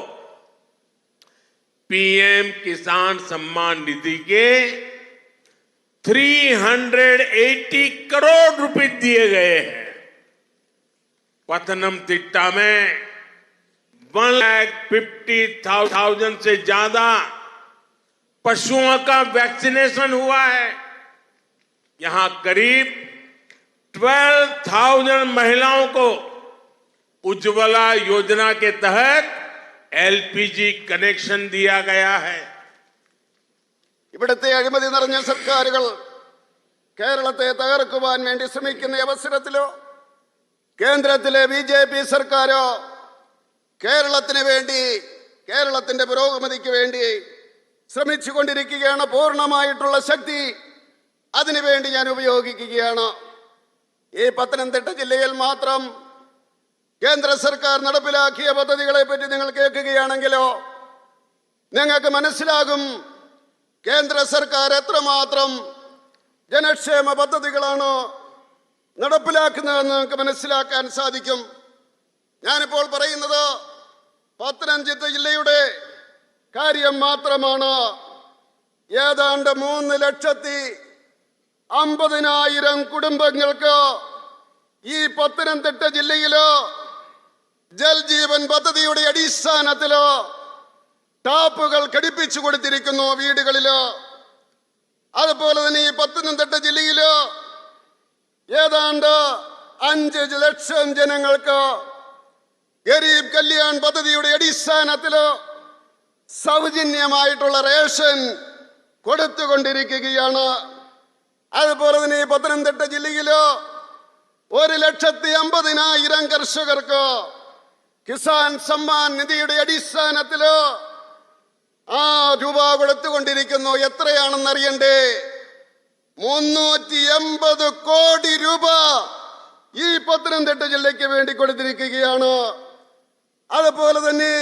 पीएम किसान सम्मान निधि के 380 करोड़ रुपए दिए गए हैं। पतनमथिट्टा में 1,50,000 से ज्यादा पशुओं का वैक्सीनेशन हुआ है। यहां करीब 12,000 महिलाओं को उज्ज्वला योजना के तहत एलपीजी कनेक्शन दिया गया है। ഇവിടുത്തെ അഴിമതി നിറഞ്ഞ സർക്കാരുകൾ കേരളത്തെ തകർക്കുവാൻ വേണ്ടി ശ്രമിക്കുന്ന അവസരത്തിലോ കേന്ദ്രത്തിലെ ബിജെപി സർക്കാരോ കേരളത്തിന് വേണ്ടി കേരളത്തിന്റെ പുരോഗതിക്ക് വേണ്ടി ശ്രമിച്ചുകൊണ്ടിരിക്കുകയാണ്. പൂർണ്ണമായിട്ടുള്ള ശക്തി അതിനുവേണ്ടി ഞാൻ ഉപയോഗിക്കുകയാണ്. ഈ പത്തനംതിട്ട ജില്ലയിൽ മാത്രം കേന്ദ്ര സർക്കാർ നടപ്പിലാക്കിയ പദ്ധതികളെ പറ്റി നിങ്ങൾ കേൾക്കുകയാണെങ്കിലോ നിങ്ങൾക്ക് മനസ്സിലാകും കേന്ദ്ര സർക്കാർ എത്രമാത്രം ജനക്ഷേമ പദ്ധതികളാണ് നടപ്പിലാക്കുന്നതെന്ന് നിങ്ങൾക്ക് മനസ്സിലാക്കാൻ സാധിക്കും. ഞാനിപ്പോൾ പറയുന്നത് പത്തനംതിട്ട ജില്ലയുടെ കാര്യം മാത്രമാണ്. ഏതാണ്ട് 3,50,000 കുടുംബങ്ങൾക്ക് ഈ പത്തനംതിട്ട ജില്ലയില് ജൽ ജീവൻ പദ്ധതിയുടെ അടിസ്ഥാനത്തില് ടാപ്പുകൾ ഘടിപ്പിച്ചു കൊടുത്തിരിക്കുന്നു വീടുകളില്. അതുപോലെ തന്നെ ഈ പത്തനംതിട്ട ജില്ലയില് ഏതാണ്ട് 5 ലക്ഷം ജനങ്ങൾക്ക് ഗരീബ് കല്യാൺ പദ്ധതിയുടെ അടിസ്ഥാനത്തില് സൗജന്യമായിട്ടുള്ള റേഷൻ കൊടുത്തുകൊണ്ടിരിക്കുകയാണ്. അതുപോലെ തന്നെ ഈ പത്തനംതിട്ട ജില്ലയില് 1,50,000 കർഷകർക്ക് കിസാൻ സമ്മാൻ നിധിയുടെ അടിസ്ഥാനത്തില് രൂപ കൊടുത്തുകൊണ്ടിരിക്കുന്നു. എത്രയാണെന്ന് അറിയണ്ടേ? 380 കോടി രൂപ ഈ പത്തനംതിട്ട ജില്ലയ്ക്ക് വേണ്ടി കൊടുത്തിരിക്കുകയാണ്. അതുപോലെ തന്നെ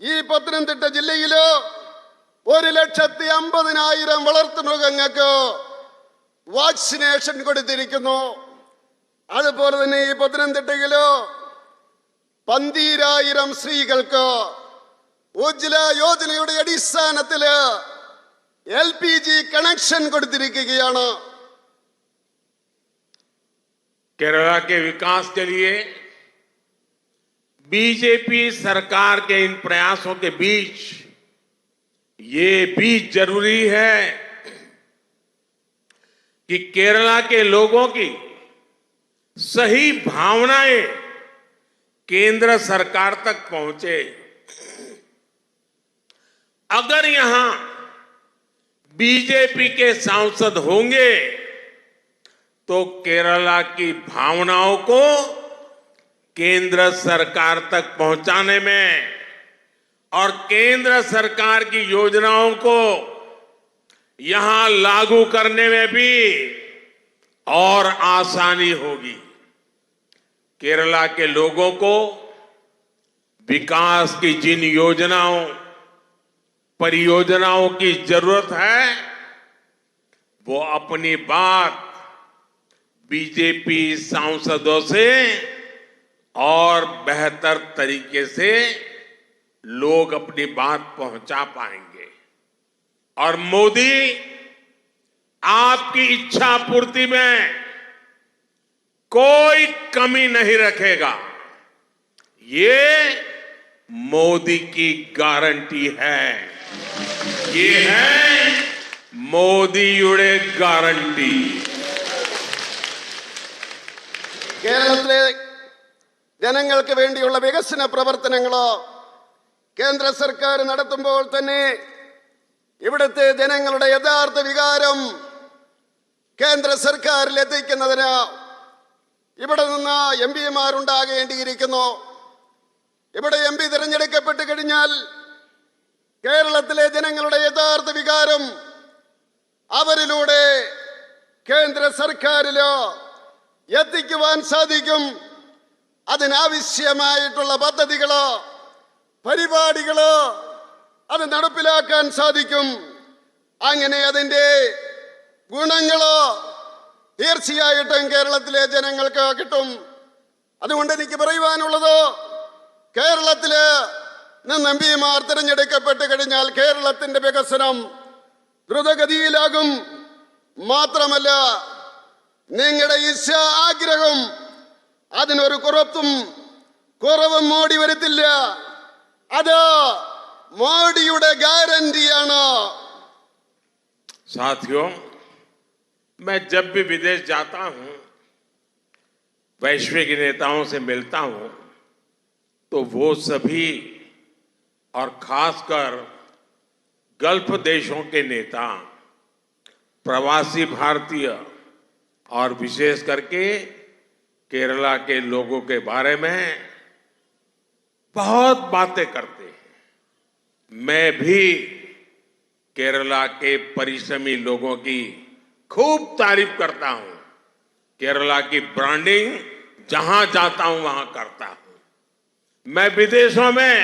ഈ പത്തനംതിട്ട ജില്ലയില് 1,50,000 വളർത്തുമൃഗങ്ങൾക്ക് വാക്സിനേഷൻ കൊടുത്തിരിക്കുന്നു. അതുപോലെ തന്നെ ഈ പത്തനംതിട്ടയില് 12,000 സ്ത്രീകൾക്ക് ഉജ്ജ്വല യോജനയുടെ അടിസ്ഥാനത്തില് LPG कनेक्शन കൊടുത്തിരിക്കുകയാണ്. केरला के विकास के लिए बीजेपी सरकार के इन प्रयासों के बीच ये भी जरूरी है कि केरला के लोगों की सही भावनाएं केंद्र सरकार तक पहुंचे। अगर यहां बीजेपी के सांसद होंगे तो केरला की भावनाओं को केंद्र सरकार तक पहुंचाने में और केंद्र सरकार की योजनाओं को यहां लागू करने में भी और आसानी होगी। केरला के लोगों को विकास की जिन योजनाओं परियोजनाओं की जरूरत है वो अपनी बात बीजेपी सांसदों से और बेहतर तरीके से लोग अपनी बात पहुंचा पाएंगे। और मोदी आपकी इच्छा पूर्ति में कोई कमी नहीं रखेगा। ये मोदी की गारंटी है। ये है മോദിയുടെ ഗ്യാരണ്ടി. കേരളത്തിലെ ജനങ്ങൾക്ക് വേണ്ടിയുള്ള വികസന പ്രവർത്തനങ്ങളോ കേന്ദ്ര സർക്കാർ നടത്തുമ്പോൾ തന്നെ ഇവിടുത്തെ ജനങ്ങളുടെ യഥാർത്ഥ വികാരം കേന്ദ്ര സർക്കാരിൽ എത്തിക്കുന്നതിന് ഇവിടെ നിന്ന് എംപിമാരുണ്ടാകേണ്ടിയിരിക്കുന്നു. ഇവിടെ MP തിരഞ്ഞെടുക്കപ്പെട്ട് കഴിഞ്ഞാൽ കേരളത്തിലെ ജനങ്ങളുടെ യഥാർത്ഥ വികാരം അവരിലൂടെ കേന്ദ്ര സർക്കാരില് എത്തിക്കുവാൻ സാധിക്കും. അതിനാവശ്യമായിട്ടുള്ള പദ്ധതികളോ പരിപാടികളോ അത് നടപ്പിലാക്കാൻ സാധിക്കും. അങ്ങനെ അതിൻ്റെ ഗുണങ്ങളോ തീർച്ചയായിട്ടും കേരളത്തിലെ ജനങ്ങൾക്ക് കിട്ടും. അതുകൊണ്ട് എനിക്ക് പറയുവാനുള്ളത്, കേരളത്തില് നിന്ന് എംപിമാർ തിരഞ്ഞെടുക്കപ്പെട്ട് കഴിഞ്ഞാൽ കേരളത്തിന്റെ വികസനം ദ്രുതഗതിയിലാകും. മാത്രമല്ല, നിങ്ങളുടെ ആഗ്രഹം അതിനൊരു കുറവും മോഡി വരുത്തില്ല. അത് മോഡിയുടെ ഗ്യാരണ്ടിയാണ്. साथियों, मैं जब भी विदेश जाता हूं, वैश्विक नेताओं से मिलता हूं, तो वो सभी और खासकर गल्फ देशों के नेता, प्रवासी भारतीय और विशेष करके केरला के लोगों के बारे में बहुत बातें करते हैं. मैं भी केरला के परिश्रमी लोगों की खूब तारीफ करता हूं. केरला की ब्रांडिंग जहां जाता हूं वहां करता हूं. मैं विदेशों में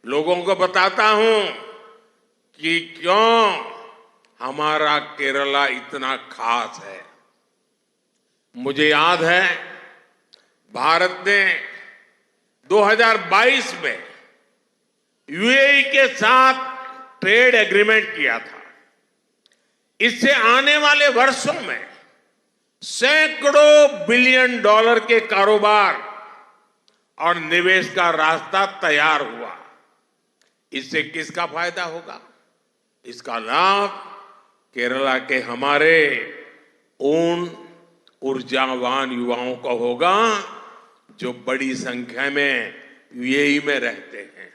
लोगों को बताता हूं कि क्यों हमारा केरला इतना खास है. मुझे याद है, भारत ने 2022 में यूएई के साथ ट्रेड एग्रीमेंट किया था. इससे आने वाले वर्षों में सैकड़ों बिलियन डॉलर के कारोबार और निवेश का रास्ता तैयार हुआ. इससे किसका फायदा होगा? इसका लाभ केरला के हमारे उन ऊर्जावान युवाओं को होगा जो बड़ी संख्या में यूएई में रहते हैं.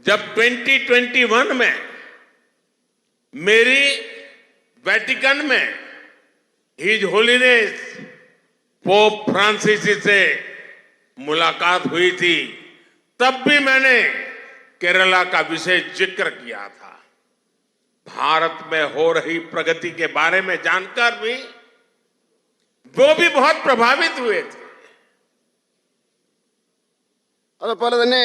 जब 2021 में मेरी वेटिकन में हिज होलीनेस पोप फ्रांसिस से मुलाकात हुई थी, तब भी मैंने केरला का विशेष जिक्र किया था. भारत में हो रही प्रगति के बारे में जानकर भी वो भी बहुत प्रभावित हुए थे. അതുപോലെ തന്നെ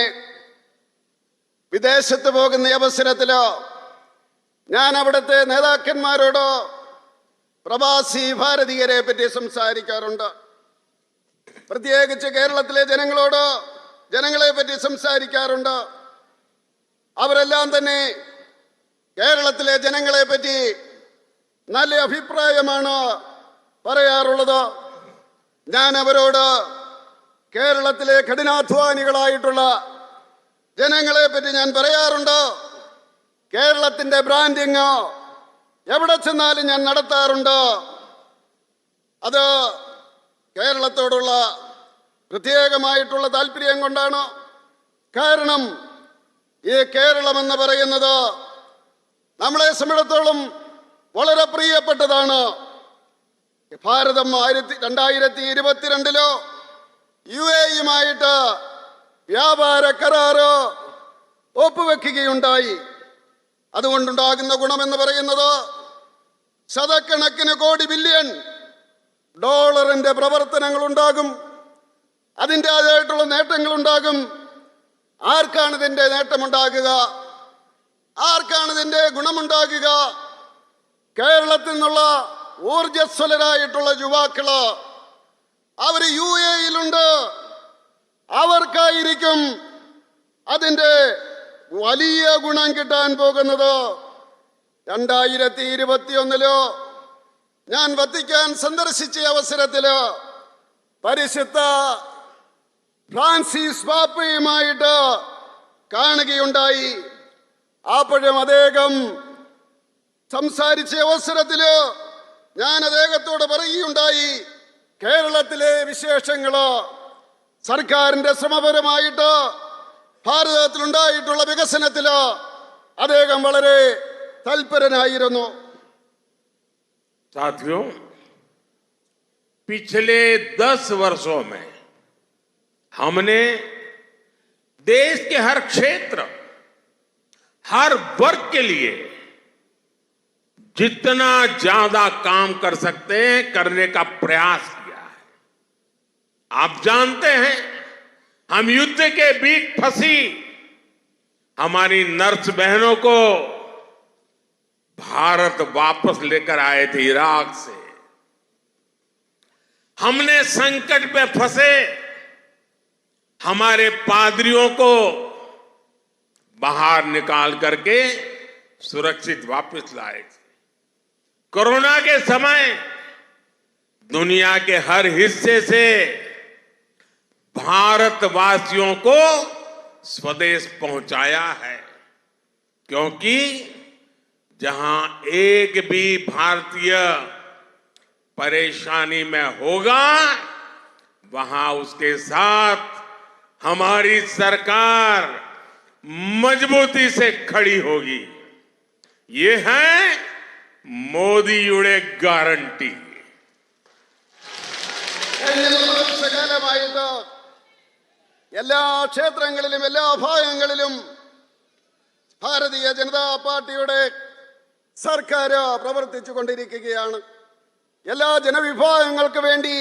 വിദേശത്ത് പോകുന്ന അവസരത്തിലോ ഞാൻ അവിടുത്തെ നേതാക്കന്മാരോടോ പ്രവാസി ഭാരതീയരെ പറ്റി സംസാരിക്കാറുണ്ട്. പ്രത്യേകിച്ച് കേരളത്തിലെ ജനങ്ങളെ പറ്റി സംസാരിക്കാറുണ്ട്. അവരെല്ലാം തന്നെ കേരളത്തിലെ ജനങ്ങളെ പറ്റി നല്ല അഭിപ്രായമാണ് പറയാറുള്ളത്. ഞാൻ അവരോട് കേരളത്തിലെ കഠിനാധ്വാനികളായിട്ടുള്ള ജനങ്ങളെ പറ്റി ഞാൻ പറയാറുണ്ട്. കേരളത്തിന്റെ ബ്രാൻഡിങ് എവിടെ ചെന്നാലും ഞാൻ നടത്താറുണ്ട്. അത് കേരളത്തോടുള്ള പ്രത്യേകമായിട്ടുള്ള താല്പര്യം കൊണ്ടാണ്. കാരണം ഈ കേരളം എന്ന് പറയുന്നത് നമ്മളെ സംബന്ധിച്ചിടത്തോളം വളരെ പ്രിയപ്പെട്ടതാണ്. ഭാരതം 2022 യുഎഇയുമായിട്ട് വ്യാപാര കരാറ് ഒപ്പുവെക്കുകയുണ്ടായി. അതുകൊണ്ടുണ്ടാകുന്ന ഗുണമെന്ന് പറയുന്നത് ശതക്കണക്കിന് കോടി ബില്യൺ ഡോളറിന്റെ പ്രവർത്തനങ്ങൾ ഉണ്ടാകും. അതിൻ്റെതായിട്ടുള്ള നേട്ടങ്ങളുണ്ടാകും. ആർക്കാണ് ഇതിൻ്റെ നേട്ടമുണ്ടാകുക? ആർക്കാണ് ഇതിൻ്റെ ഗുണമുണ്ടാകുക? കേരളത്തിൽ നിന്നുള്ള ഊർജസ്വലരായിട്ടുള്ള യുവാക്കള് അവർ യുഎഇയിലുണ്ട്. അവർക്കായിരിക്കും അതിൻ്റെ വലിയ ഗുണം കിട്ടാൻ പോകുന്നത്. 2021 ഞാൻ വത്തിക്കാൻ സന്ദർശിച്ച അവസരത്തില് പരിശുദ്ധ ഫ്രാൻസിസ് പാപ്പയുമായിട്ട് കാണുകയുണ്ടായി. അപ്പോഴും അദ്ദേഹം സംസാരിച്ച അവസരത്തില് ഞാൻ അദ്ദേഹത്തോട് പറയുകയുണ്ടായി, കേരളത്തിലെ വിശേഷങ്ങള്, സർക്കാരിന്റെ ശ്രമപരമായിട്ട് ഭാരതത്തിലുണ്ടായിട്ടുള്ള വികസനത്തില് അദ്ദേഹം വളരെ തൽപരനായിരുന്നു. साथियों, पिछले 10 वर्षों में हमने देश के हर क्षेत्र, हर वर्ग के लिए जितना ज्यादा काम कर सकते हैं करने का प्रयास किया है. आप जानते हैं, हम युद्ध के बीच फंसी हमारी नर्स बहनों को भारत वापस लेकर आए थे इराक से। हमने संकट में फंसे हमारे पादरियों को बाहर निकाल करके सुरक्षित वापस लाए थे। कोरोना के समय दुनिया के हर हिस्से से भारतवासियों को स्वदेश पहुंचाया है, क्योंकि जहां एक भी भारतीय परेशानी में होगा वहां उसके साथ हमारी सरकार मजबूती से खड़ी होगी। ये है മോദിയുടെ ഗ്യാരണ്ടി। കാലമായിട്ട് എല്ലാ ക്ഷേത്രങ്ങളിലും എല്ലാ ഭാഗങ്ങളിലും ഭാരതീയ ജനതാ പാർട്ടിയുടെ സർക്കാർ പ്രവർത്തിച്ചു കൊണ്ടിരിക്കുകയാണ്. എല്ലാ ജനവിഭാഗങ്ങൾക്ക് വേണ്ടി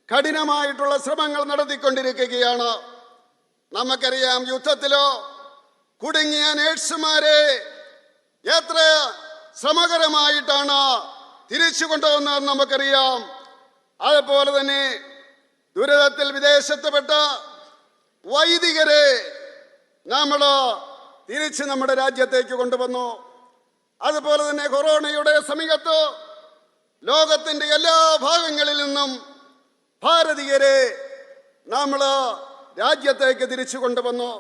കഠിനമായിട്ടുള്ള ശ്രമങ്ങൾ നടത്തിക്കൊണ്ടിരിക്കുകയാണ്. നമുക്കറിയാം, യുദ്ധത്തിലോ കുടുങ്ങിയ നേഴ്സുമാരെ എത്ര ശ്രമകരമായിട്ടാണ് തിരിച്ചു കൊണ്ടുവന്നതെന്ന് നമുക്കറിയാം. അതുപോലെ തന്നെ ദുരിതത്തിൽ വിദേശത്തുപെട്ട വൈദികരെ നമ്മൾ തിരിച്ച് നമ്മുടെ രാജ്യത്തേക്ക് കൊണ്ടുവന്നു. അതുപോലെ തന്നെ കൊറോണയുടെ സമയത്ത് ലോകത്തിന്റെ എല്ലാ ഭാഗങ്ങളിൽ നിന്നും ഭാരതീയരെ നമ്മൾ രാജ്യത്തേക്ക് തിരിച്ചു കൊണ്ടുവന്നു.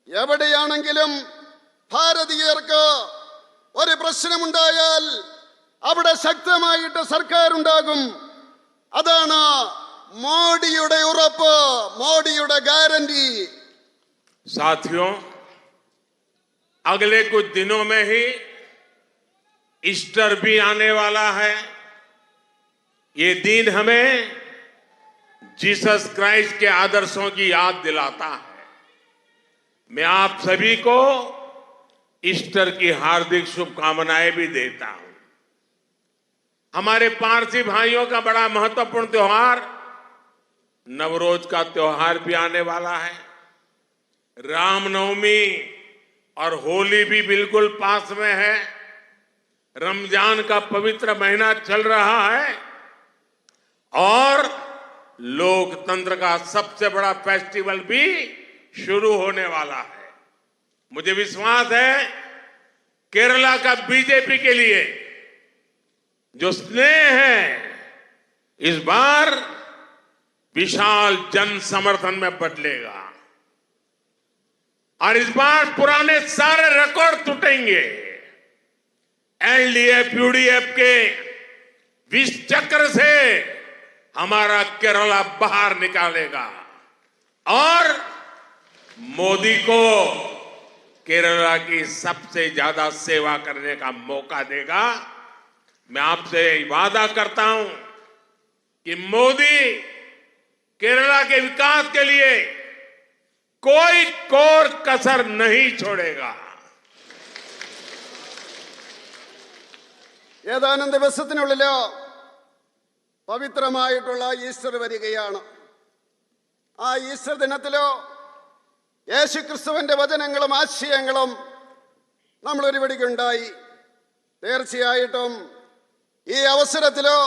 എവിടെയാണെങ്കിലും ഭാരതീയർക്ക് ഒരു പ്രശ്നമുണ്ടായാൽ അവിടെ ശക്തമായിട്ട് സർക്കാർ ഉണ്ടാകും. അതാണ് മോഡിയുടെ ഉറപ്പ്, മോഡിയുടെ ഗ്യാരണ്ടി. साथियों, अगले कुछ दिनों में ही ईस्टर भी आने वाला है। ये दिन हमें जीसस क्राइस्ट के आदर्शों की याद दिलाता है। मैं आप सभी को ईस्टर की हार्दिक शुभकामनाएं भी देता हूं। हमारे पारसी भाइयों का बड़ा महत्वपूर्ण त्योहार नवरोज का त्योहार भी आने वाला है। रामनवमी और होली भी बिल्कुल पास में है। रमजान का पवित्र महीना चल रहा है और लोकतंत्र का सबसे बड़ा फेस्टिवल भी शुरू होने वाला है। मुझे विश्वास है केरला का बीजेपी के लिए जो स्नेह है इस बार विशाल जन समर्थन में बदलेगा और इस बार पुराने सारे रिकॉर्ड टूटेंगे। एलडीएफ यूडीएफ के विष चक्र से हमारा केरला बाहर निकालेगा और मोदी को केरला की सबसे ज्यादा सेवा करने का मौका देगा। मैं आपसे वादा करता हूं कि मोदी केरला के विकास के लिए कोई कोर कसर नहीं छोड़ेगा। ഏതാനും ദിവസത്തിനുള്ളിൽ പവിത്രമായിട്ടുള്ള ഈസ്റ്റർ വരികയാണ്. ആ ഈസ്റ്റർ ദിനത്തിലോ യേശുക്രിസ്തുവിന്റെ വചനങ്ങളും ആശയങ്ങളും നമ്മൾ ഒരുപടിക്കുണ്ടായി. തീർച്ചയായിട്ടും ഈ അവസരത്തിലോ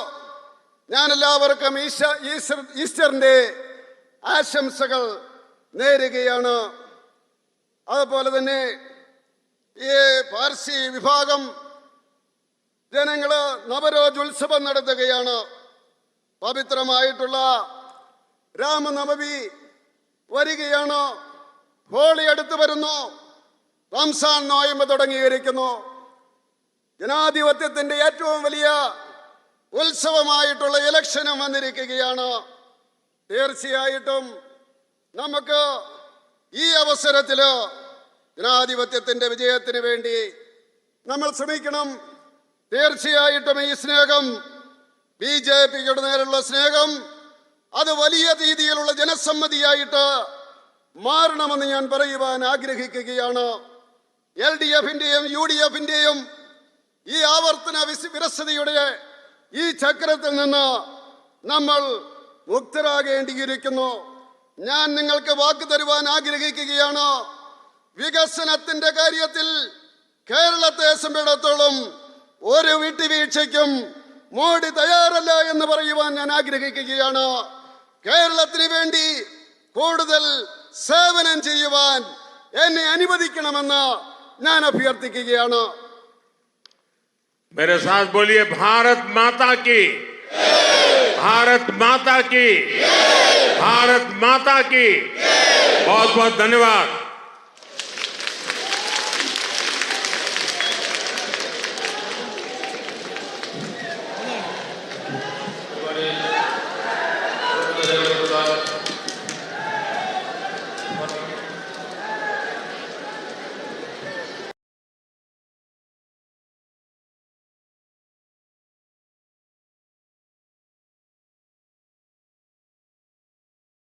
ഞാൻ എല്ലാവർക്കും ഈസ്റ്ററിന്റെ ആശംസകൾ നേരുകയാണ്. അതുപോലെ തന്നെ ഈ പാർസി വിഭാഗം ജനങ്ങള് നവരോജ് ഉത്സവം നടത്തുകയാണ്. പവിത്രമായിട്ടുള്ള രാമനവമി വരികയാണ്. ഹോളി അടുത്ത് വരുന്നു. റംസാൻ നോയമ്പ് തുടങ്ങിയിരിക്കുന്നു. ജനാധിപത്യത്തിന്റെ ഏറ്റവും വലിയ ഉത്സവമായിട്ടുള്ള ഇലക്ഷനും വന്നിരിക്കുകയാണ്. തീർച്ചയായിട്ടും നമുക്ക് ഈ അവസരത്തില് ജനാധിപത്യത്തിന്റെ വിജയത്തിന് വേണ്ടി നമ്മൾ ശ്രമിക്കണം. തീർച്ചയായിട്ടും ഈ സ്നേഹം, ബിജെപിയുടെ നേരെയുള്ള സ്നേഹം, അത് വലിയ രീതിയിലുള്ള ജനസമ്മതിയായിട്ട് മാറണമെന്ന് ഞാൻ പറയുവാൻ ആഗ്രഹിക്കുകയാണ്. എൽഡിഎഫിന്റെയും യുഡിഎഫിന്റെയും ഈ ആവർത്തന വിരസതയുടെ ഈ ചക്രത്തിൽ നിന്ന് നമ്മൾ മുക്തരാകേണ്ടിയിരിക്കുന്നു. ഞാൻ നിങ്ങൾക്ക് വാക്ക് തരുവാൻ ആഗ്രഹിക്കുകയാണ്. വികസനത്തിന്റെ കാര്യത്തിൽ കേരളത്തെ സംബന്ധിച്ചിടത്തോളം ഒരു വിട്ടുവീഴ്ചയ്ക്കും മോഡി തയ്യാറല്ല എന്ന് പറയുവാൻ ഞാൻ ആഗ്രഹിക്കുകയാണ്. കേരളത്തിന് വേണ്ടി കൂടുതൽ സേവനം ചെയ്യുവാൻ എന്നെ അനുവദിക്കണമെന്ന് ഞാൻ അഭ്യർത്ഥിക്കുകയാണ്. मेरे साथ बोलिए भारत माता की, भारत माता की, भारत माता की। बहुत बहुत धन्यवाद।